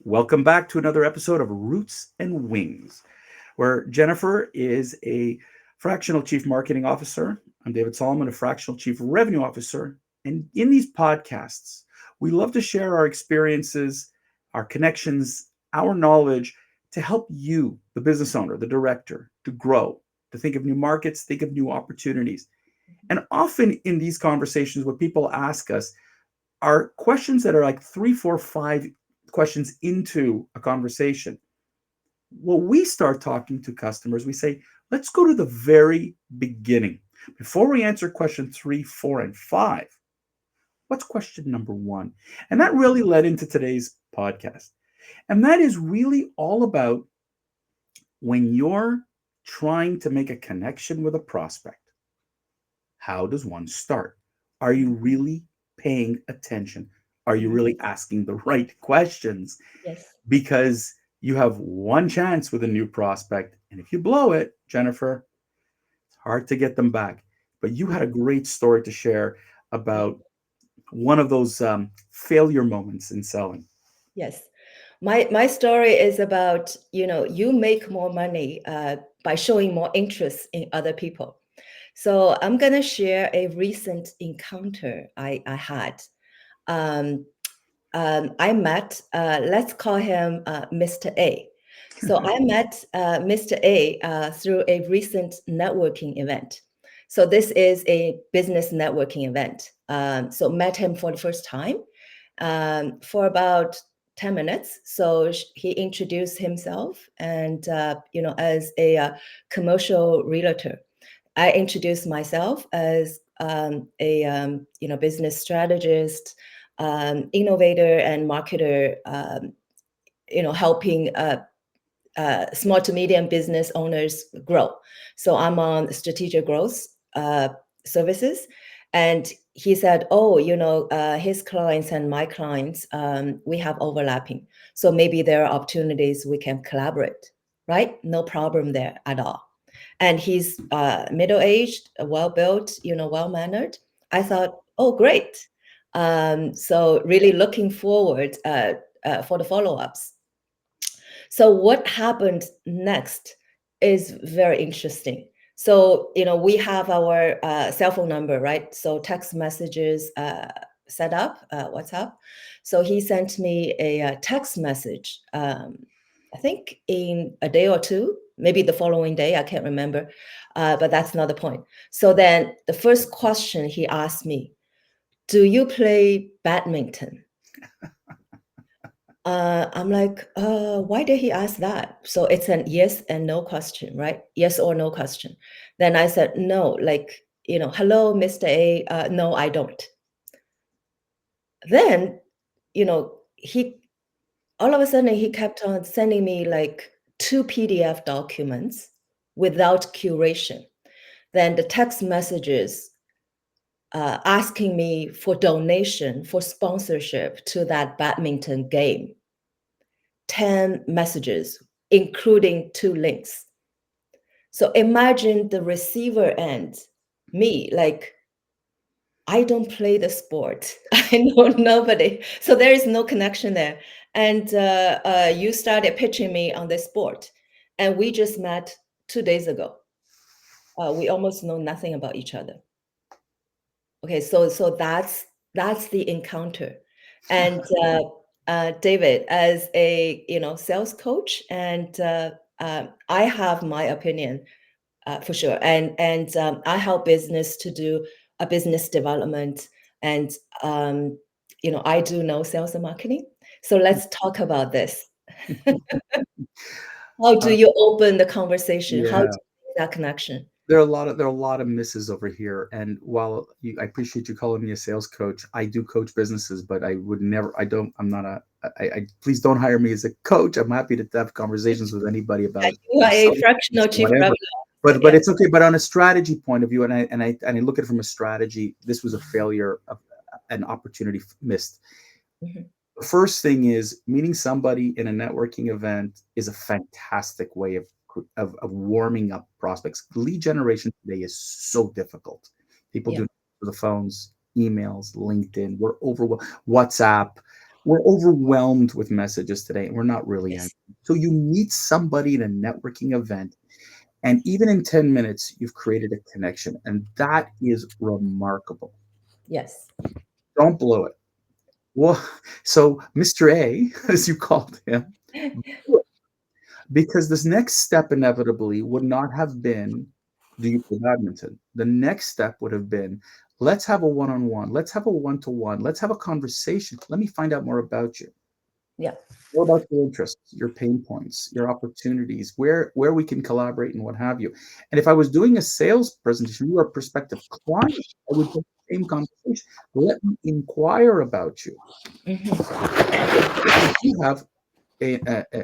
Welcome back to another episode of Roots and Wings, where Jennifer is a fractional chief marketing officer. I'm David Solomon, a fractional chief revenue officer. And in these podcasts, we love to share our experiences, our connections, our knowledge to help you, the business owner, the director, to grow, to think of new markets, think of new opportunities. And often in these conversations, what people ask us are questions that are like three, four, five questions into a conversation. When we start talking to customers, we say, let's go to the very beginning. Before we answer question three, four, and five, what's question number one? And that really led into today's podcast. And that is really all about when you're trying to make a connection with a prospect, how does one start? Are you really paying attention? Are you Mhm. really asking the right questions? Yes. Because you have one chance with a new prospect. And if you blow it, Jennifer, it's hard to get them back. But you had a great story to share Yeah. about one of those failure moments in selling. Yes. My story is about, you make more money by showing more interest in other people. So I'm gonna share a recent encounter I had. Um, I met, let's call him Mr. A. So I met Mr. A through a recent networking event. So this is a business networking event. So met him for the first time for about 10 minutes. So he introduced himself and, as a commercial realtor. I introduced myself as a business strategist, innovator, and marketer. Helping small to medium business owners grow. So I'm on strategic growth uh, services, and he said, "Oh, his clients and my clients, we have overlapping. So maybe there are opportunities we can collaborate. Right? No problem there at all." And he's middle-aged, well-built, well-mannered. I thought, oh, great. So really looking forward for the follow-ups. So what happened next is very interesting. So, we have our cell phone number, right? So text messages set up, WhatsApp. So he sent me a text message, I think in a day or two, maybe the following day, I can't remember, but that's not the point. So then the first question he asked me, do you play badminton? I'm like, why did he ask that? So it's an yes and no question, right? Yes or no question. Then I said, no, like, hello, Mr. A. No, I don't. Then, he all of a sudden he kept on sending me like two PDF documents without curation. Then the text messages asking me for donation for sponsorship to that badminton game. 10 messages, including two links. So imagine the receiver end, me, like, I don't play the sport. I know nobody. So there is no connection there. And you started pitching me on this sport. And we just met 2 days ago. We almost know nothing about each other. Okay, so that's the encounter. And David, as a sales coach, and I have my opinion for sure, and I help business to do a business development, and I do know sales and marketing. So let's talk about this. How do Uh, you open the conversation? How do yeah, you make that connection? there are a lot of misses over here. And while I appreciate you calling me a sales coach, I do coach businesses, but I would never. I don't. I'm not a. Please don't hire me as a coach. I'm happy to have conversations with anybody Yeah, about you are a selling, fractional chief whatever. revenue officer. But Yeah. it's okay. But on a strategy point of view, and I look at it from a strategy, this was a failure of an opportunity missed. Mhm. The first thing is meeting somebody in a networking event is a fantastic way of warming up prospects. Lead generation today is so difficult. People Yeah. do the phones, emails, LinkedIn. We're overwhelmed. WhatsApp. we're overwhelmed with messages today, and we're not really Yes. angry. So you meet somebody in a networking event, and even in 10 minutes, you've created a connection, and that is remarkable. Yes. Don't blow it. Well, so Mr. A, as you called him, because this next step inevitably would not have been, do you play badminton? The next step would have been, let's have a one-on-one, let's have a one-to-one, let's have a conversation. Let me find out more about you. Yeah. What about your interests, your pain points, your opportunities, where we can collaborate and what have you. And if I was doing a sales presentation, you are a prospective client, I would have the same conversation. Let me inquire about you. Hmm. If I do have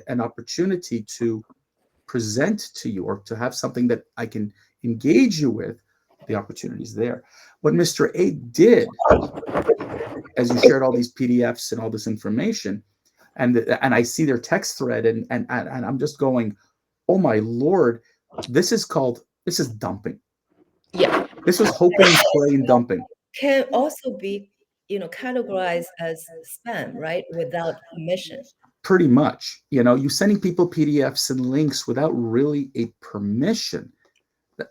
an opportunity to present to you or to have something that I can engage you with, the opportunities there. What Mr. A did, as you shared all these PDFs and all this information, and I see their text thread, and I'm just going, oh my lord, this is dumping. Yeah. This was hoping, spray, and dumping. Can also be, categorized as spam, right? Without permission. Pretty much, you sending people PDFs and links without really a permission.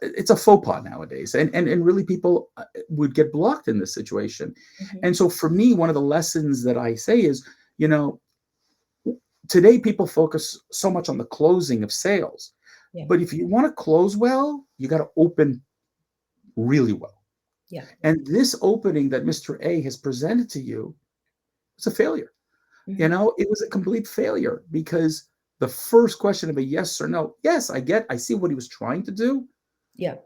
It's a faux pas nowadays, and really people would get blocked in this situation. Hmm. And so for me, one of the lessons that I say is, you know today people focus so much on the closing of sales, Yeah. but if you want to close well, you got to open really well. Yeah. And this opening that Mr. A has presented to you is a failure. Hmm. It was a complete failure because the first question of a yes or no, yes, I see what he was trying to do, Yeah.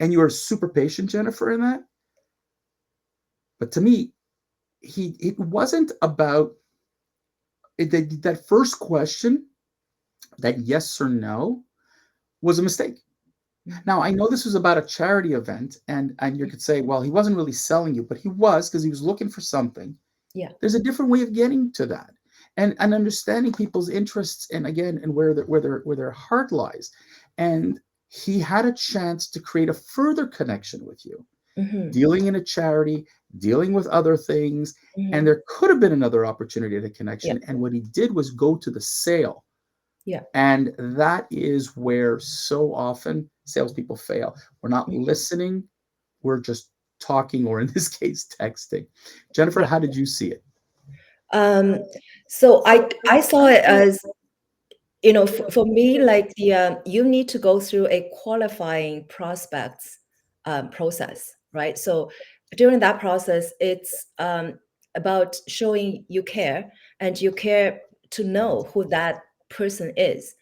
and you are super patient, Jennifer, in that. But to me, it wasn't about that first question, that yes or no, was a mistake. Hmm. Now, I know this was about a charity event, and you could say, well, he wasn't really selling you, but he was, because he was looking for something. Yeah. There's a different way of getting to that, and understanding people's interests, and again, and where their heart lies. And he had a chance to create a further connection with you, Hmm. dealing in a charity, dealing with other things, and Hmm. there could have been another opportunity at a Yeah. connection. And what he did was go to the sale. Yeah. And that is where so often salespeople fail. We're not listening, we're just talking, or in this case, texting. Jennifer, Yeah. how did you see it? Um, so I saw it as, for me, like you need to go through a qualifying prospects process, right? So during that process, it's about showing you care, and you care to know who that person is.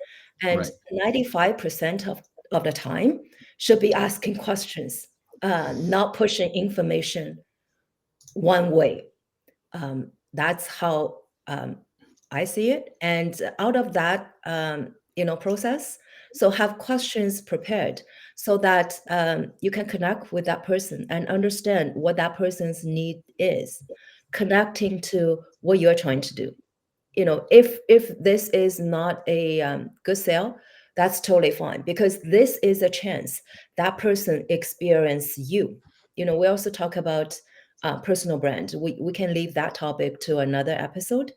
And Right. 95% of the time should be asking questions, not pushing information one way. That's how I see it. And out of that, process, so have questions prepared so that you can connect with that person and understand what that person's need is, connecting to what you're trying to do. If this is not a good sale, that's totally fine, because this is a chance that person experience you. We also talk about personal brand. We can leave that topic to another episode,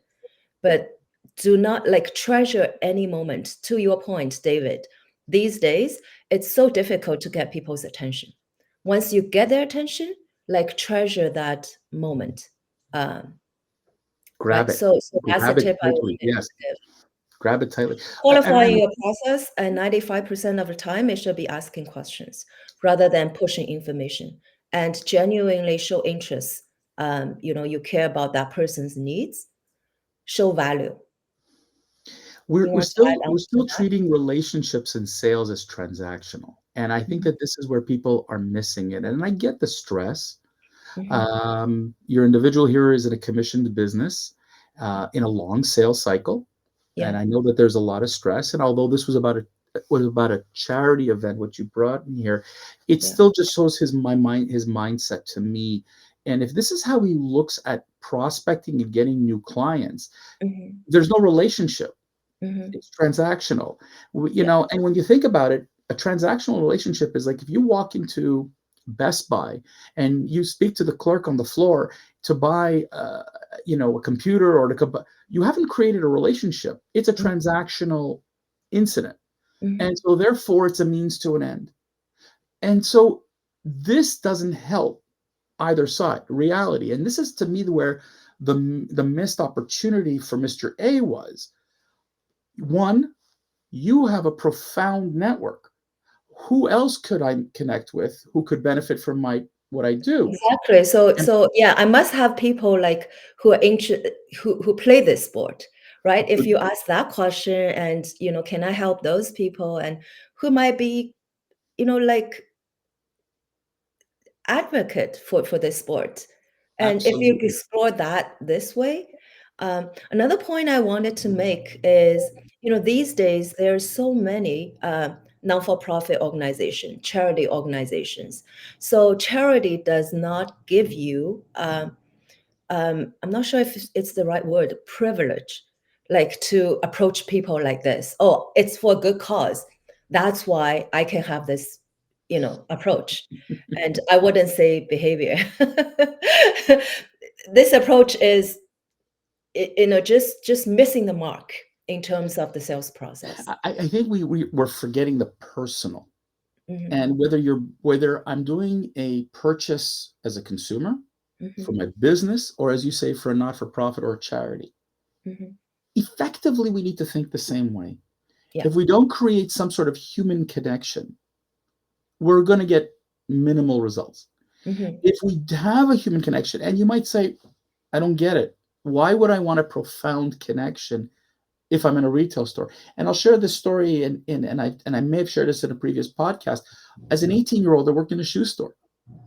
but do not like treasure any moment. To your point, David, these days it's so difficult to get people's attention. Once you get their attention, like treasure that moment. um, Grab right, it. so that's the Grab it tip I tightly. wanted Yes. to give. Grab it tightly. And Qualifying then your process, and 95% of the time it should be asking questions rather than pushing information, and genuinely show interest. You care about that person's needs, show value. we're, You we're want to still add on we're to still that? treating relationships and sales as transactional. And I think Mhm, that this is where people are missing it. And I get the stress. mhm. Your individual here is in a commissioned business, in a long sales cycle, and Yeah. I know that there's a lot of stress. And although this was about a charity event, what you brought in here, it Yeah. still just shows his mindset to me. And if this is how he looks at prospecting and getting new clients, Hmm. there's no relationship. Hmm. It's transactional. Yeah. And when you think about it, a transactional relationship is like if you walk into Best Buy and you speak to the clerk on the floor, to buy, a computer or you haven't created a relationship. It's a Mm, transactional incident. mhm. And so therefore it's a means to an end. And so this doesn't help either side, reality. And this is to me where the missed opportunity for Mr. A was one, you have a profound network. Who else could I connect with who could benefit from my what I do? Exactly. So And so yeah, I must have people like who are who play this sport, right? If you ask that question and can I help those people and who might be, like advocate for this sport. And if you absolutely, explore that this way, another point I wanted to make is, these days there are so many non-for-profit organizations, charity organizations. So charity does not give you I'm not sure if it's the right word, privilege, like to approach people like this. Oh, it's for a good cause. That's why I can have this, approach. And I wouldn't say behavior. This approach is, just missing the mark in terms of the sales process. I think we're forgetting the personal. Hmm. And whether I'm doing a purchase as a consumer for Hmm. my business, or as you say, for a not-for-profit or a charity, Hmm. effectively we need to think the same way. Yeah. If we don't create some sort of human connection, we're going to get minimal results. Hmm. If we have a human connection, and you might say, I don't get it. Why would I want a profound connection if I'm in a retail store? And I'll share this story, and I may have shared this in a previous podcast. As an 18-year-old, I worked in a shoe store.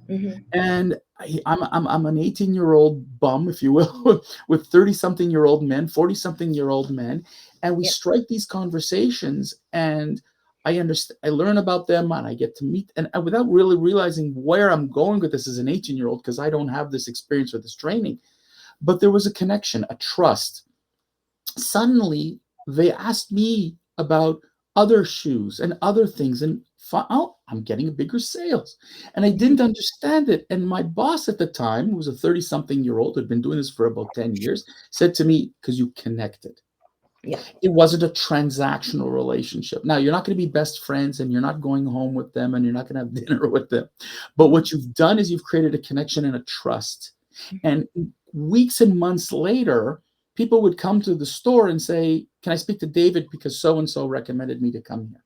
Hmm. And I'm an 18-year-old bum, if you will, with 30-something-year-old men, 40-something-year-old men, and we Yeah. strike these conversations, and I understand, I learn about them, and I get to meet, and without really realizing where I'm going with this as an 18-year-old, because I don't have this experience or this training, but there was a connection, a trust. Suddenly they asked me about other shoes and other things, and oh, I'm getting a bigger sales, and I Hmm. didn't understand it. And my boss at the time, who was a 30 something year old, had been doing this for about 10 years, said to me, because you connected. Yeah. It wasn't a transactional relationship. Now, you're not going to be best friends, and you're not going home with them, and you're not going to have dinner with them, but Hmm. what you've done is you've created a connection and a trust. Hmm. And weeks and months later, people would come to the store and say, can I speak to David because so and so recommended me to come here?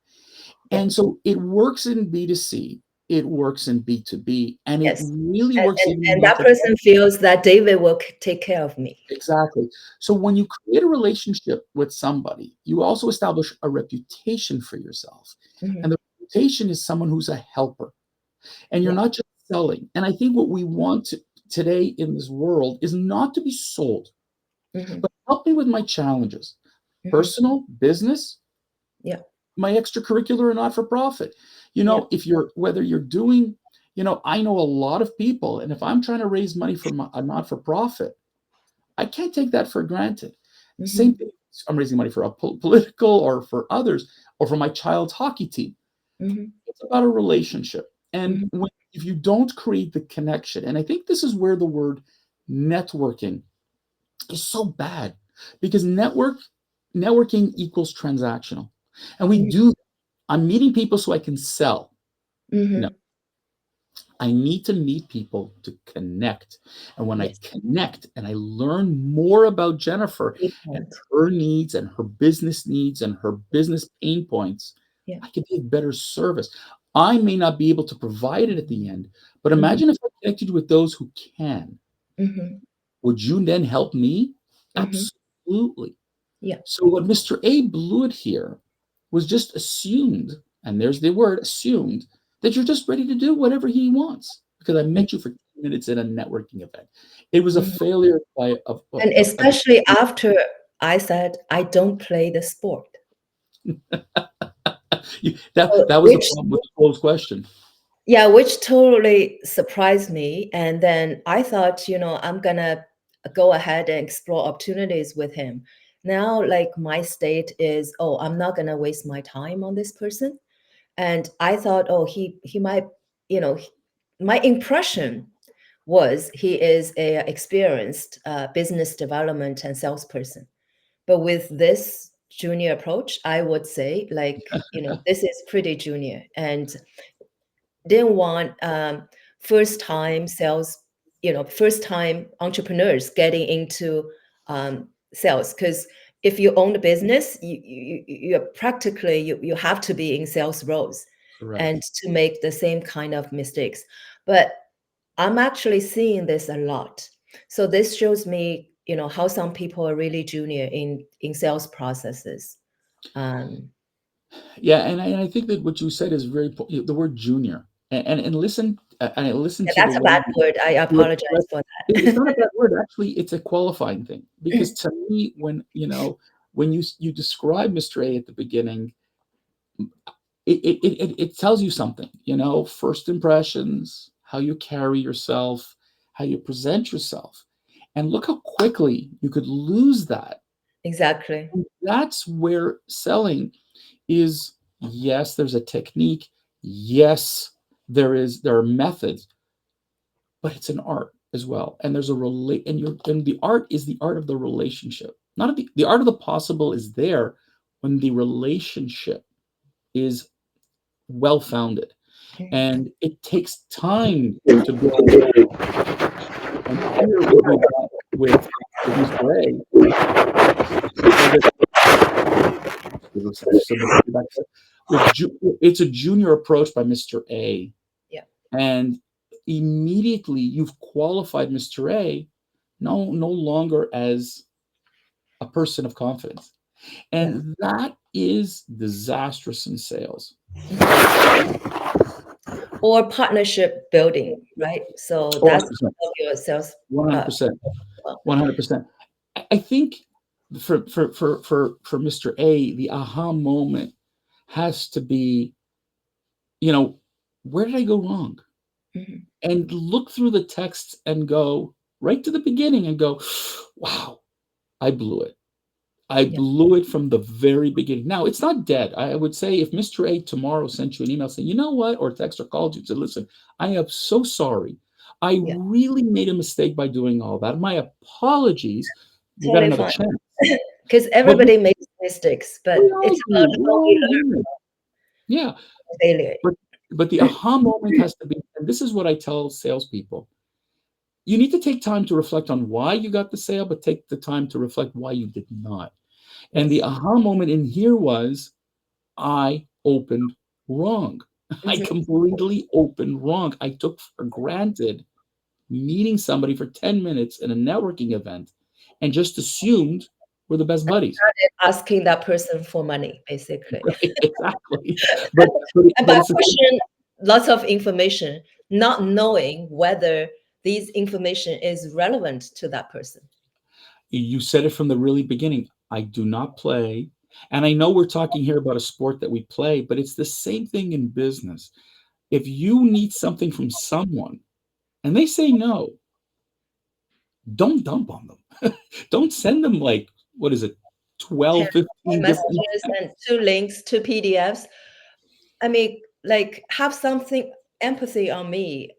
Yeah. And so it works in B2C, it works in B2B, and it Yes. really And, works and, even in and that not-for-profit. person feels that David will take care of me. Exactly. So when you create a relationship with somebody, you also establish a reputation for yourself. And Hmm. the reputation is someone who's a helper. And you're Yeah. not just selling. And I think what we want today in this world is not to be sold, Hmm. but help me with my challenges, Hmm. personal, business, Yeah. my extracurricular or not for profit. Yeah. If you're, whether you're doing, I know a lot of people, and if I'm trying to raise money for a not for profit, I can't take that for granted. Same Hmm. thing. I'm raising money for a political or for others or for my child's hockey team. Hmm. It's about a relationship. And Hmm. if you don't create the connection, and I think this is where the word networking is so bad, because networking equals transactional. And we Hmm. do, I'm meeting people so I can sell. No, Hmm. I need to meet people to connect. And when I Yes. connect and I learn more about Jennifer Good and point. her needs and her business needs and her business pain points, Yeah. I can be of better service. I may not be able to provide it at the end, but Hmm. imagine if I connected you with those who can. Hmm. Would you then help me? Hmm. Absolutely. Yeah. So what Mr. A blew it here was just assumed, and there's the word assumed, that you're just ready to do whatever he wants because I met you for 10 minutes at a networking event. It was a Hmm. failure by And of especially after I said I don't play the sport. that was the Which problem with the closed question. Yeah, which totally surprised me. And then I thought, I'm gonna go ahead and explore opportunities with him. Now, like my state is, oh, I'm not gonna waste my time on this person. And I thought, oh, he might, you know, he- my impression was he is a experienced business development and salesperson. But with this junior approach, I would say, like, this is pretty junior, and didn't want first time sales, first time entrepreneurs getting into sales. Because if you own a business, you're practically, you have to be in sales roles and Correct. to make the same kind of mistakes. But I'm actually seeing this a lot. So this shows me, how some people are really junior in sales processes. Um, Yeah, and I think that what you said is the word junior, and listen, and I listen yeah, to the that's a way bad word. I you apologize express. for It's that. not a bad word, actually. It's a qualifying thing because to me, when you describe Mr. A at the beginning, it tells you something. First impressions, how you carry yourself, how you present yourself, and look how quickly you could lose that. Exactly. That's where selling is. Yes, there's a technique. Yes, there are methods, but it's an art as well. And there's a relate and the art is the art of the relationship. Not of the art of the possible is there when the relationship is well founded. And it takes time to build. And here what we've got with Mr. A was that it's a junior approach by Mr. A. Yeah. And immediately you've qualified Mr. A no longer as a person of confidence. Yeah. And that is disastrous in sales. Or partnership building, right? So Oh, that's 100%. of your sales. Uh, 100%. well. 100%. I think for Mr. A, the aha moment has to be, you know, where did I go wrong? Mhm. And look through the text and go right to the beginning and go, wow, I blew it. I Yeah. blew it from the very beginning. Now, it's not dead. I would say if Mr. A tomorrow sent you an email saying, you know what, or text or called you and said, listen, I am so sorry. I Yeah. really made a mistake by doing all that. My apologies. You got Totally another fine. chance. Because But everybody makes mistakes, we but all it's do. about We're how we all learn human. Yeah. from failure. But the aha moment has to be, and this is what I tell salespeople. You need to take time to reflect on why you got the sale, but take the time to reflect why you did not. And the Yes. aha moment in here was I opened wrong. I Hmm. completely opened wrong. I took for granted meeting somebody for 10 minutes in a networking event and just assumed we're the best buddies. Asking that person for money, basically. Right? Exactly. But And but by it's a pushing lots of information, not knowing whether these information is relevant to that person. you said it from the really beginning. I do not play. And I know we're talking here about a sport that we play, but it's the same thing in business. If you need something from someone and they say no, don't dump on them. Don't send them like, what is it, 10 12, 15 different messages and texts. 2 links, 2 PDFs. I mean, like, have something empathy on me.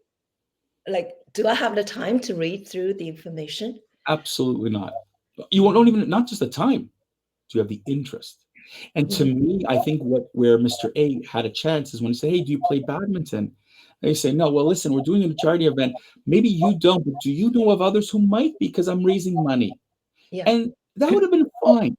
Like, do I have the time to read through the information? Absolutely not. You won't even, not just the time, do you have the interest? And to Mhm. me, I think where Mr. A had a chance is when he said, hey, do you play badminton? They say, no, well, listen, we're doing a charity event. Maybe you don't, but do you know of others who might because I'm raising money? Yeah. And that would have been fine.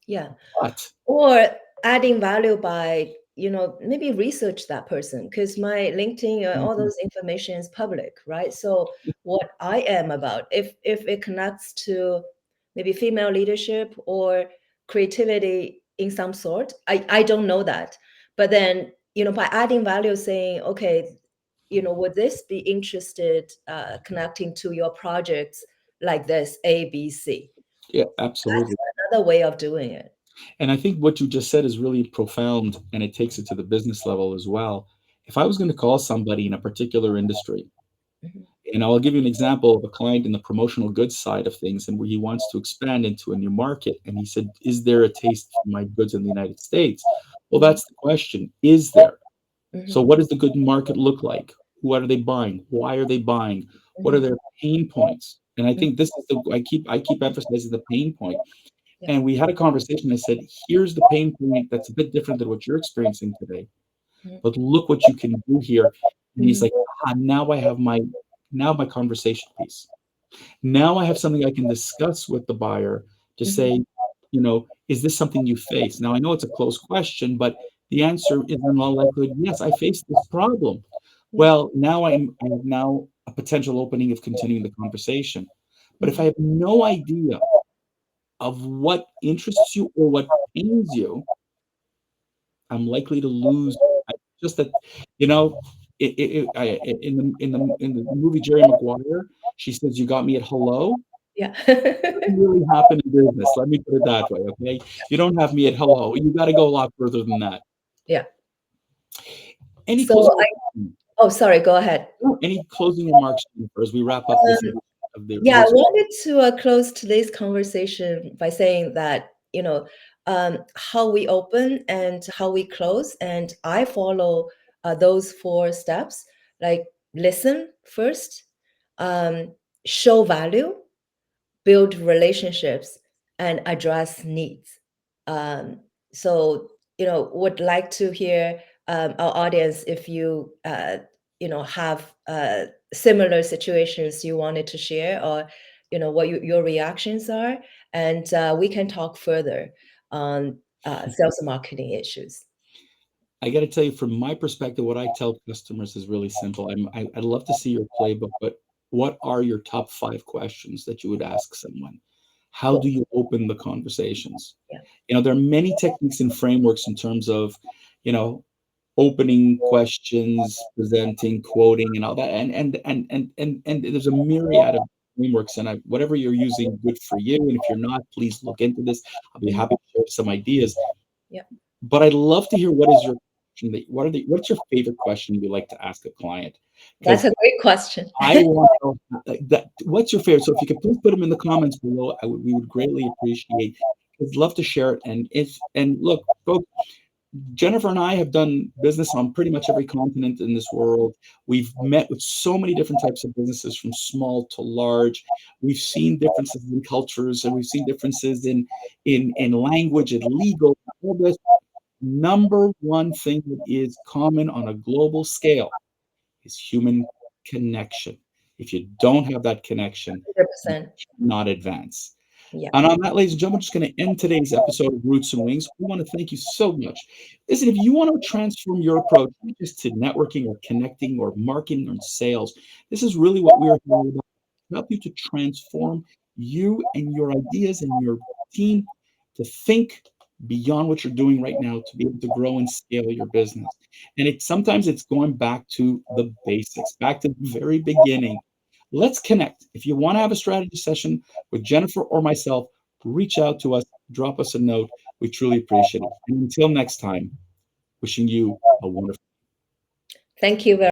Yeah. But Or adding value by, maybe research that person, because my LinkedIn, all mhm, those information is public, right? So what I am about, if it connects to maybe female leadership or creativity in some sort, I don't know that. But then, by adding value, saying, okay, would this be interested connecting to your projects like this, A, B, C? yeah, That's absolutely. another way of doing it. And I think what you just said is really profound and it takes it to the business level as well. If I was going to call somebody in a particular industry, Mhm. and I'll give you an example of a client in the promotional goods side of things and where he wants to expand into a new market. And he said, is there a taste for my goods in the United States? Well, Mhm. that's the question. Is there? So Mhm. what does the good market look like? What are they buying? Why are they buying? What are Mhm. their pain points? And I Mhm. think this is the I keep emphasizing the pain point. Yeah. And we had a conversation. I said, here's the pain point that's a bit different than what you're experiencing today. Mhm. But look what you can do here. And he's Mhm. like, now I have my conversation piece. Now I have something I can discuss with the buyer to Mhm. say, is this something you face? Now I know it's a closed question, but the answer is in all likelihood, yes, I face this problem. Yeah. Well, I have now a potential opening of continuing the conversation. But if I Mhm. have no idea of what interests you or what pains you, I'm likely to lose. I, just that, you know, in the movie Jerry Maguire, she says, "You got me at hello." Yeah. Doesn't really happen in business. Let me put it that way. Okay, you don't have me at hello. You got to go a lot further than that. Yeah. Any So closing? oh, sorry, go ahead. Any closing remarks Jennifer, as we wrap up this edition of the Yeah, I Roots? wanted to close today's conversation by saying that, how we open and how we close, and I follow those 4 steps, like listen first, um, show value, build relationships, and address needs. Um, so, would like to hear our audience if have similar situations you wanted to share, or what your reactions are, and we can talk further on sales and marketing issues. I got to tell you, from my perspective, what I tell customers is really simple. I'd love to see your playbook, but what are your top 5 questions that you would ask someone? How Cool. do you open the conversations? Yeah. There are many techniques and frameworks in terms of, you know, opening questions, presenting, quoting, and all that. And there's a myriad of frameworks, and whatever you're using, good for you. And if you're not, please look into this. I'll be Mhm. happy to share some ideas. Yeah. But I'd love to hear what is your question what's your favorite question you like to ask a client? That's Because a great question. I want to know that what's your favorite. So if you could please put them in the comments below, we would greatly appreciate. I'd love to share it. And look, folks, Jennifer and I have done business on pretty much every continent in this world. We've met with so many different types of businesses, from small to large. We've seen differences in cultures, and we've seen differences in language and legal, all this. Number one thing that is common on a global scale is human connection. If you don't have that connection, you 100%. cannot advance. Yeah. And on that, ladies and gentlemen, I'm just going to end today's episode of Roots and Wings. We want to thank you so much. Listen, if you want to transform your approach, not just to networking or connecting or marketing or sales, this is really what we're here about. Help you to transform you and your ideas and your team to think beyond what you're doing right now, to be able to grow and scale your business. And sometimes it's going back to the basics, back to the very beginning. Let's connect. If you want to have a strategy session with Jennifer or myself, reach out to us, drop us a note. We truly appreciate it. And until next time, wishing you a wonderful Thank you very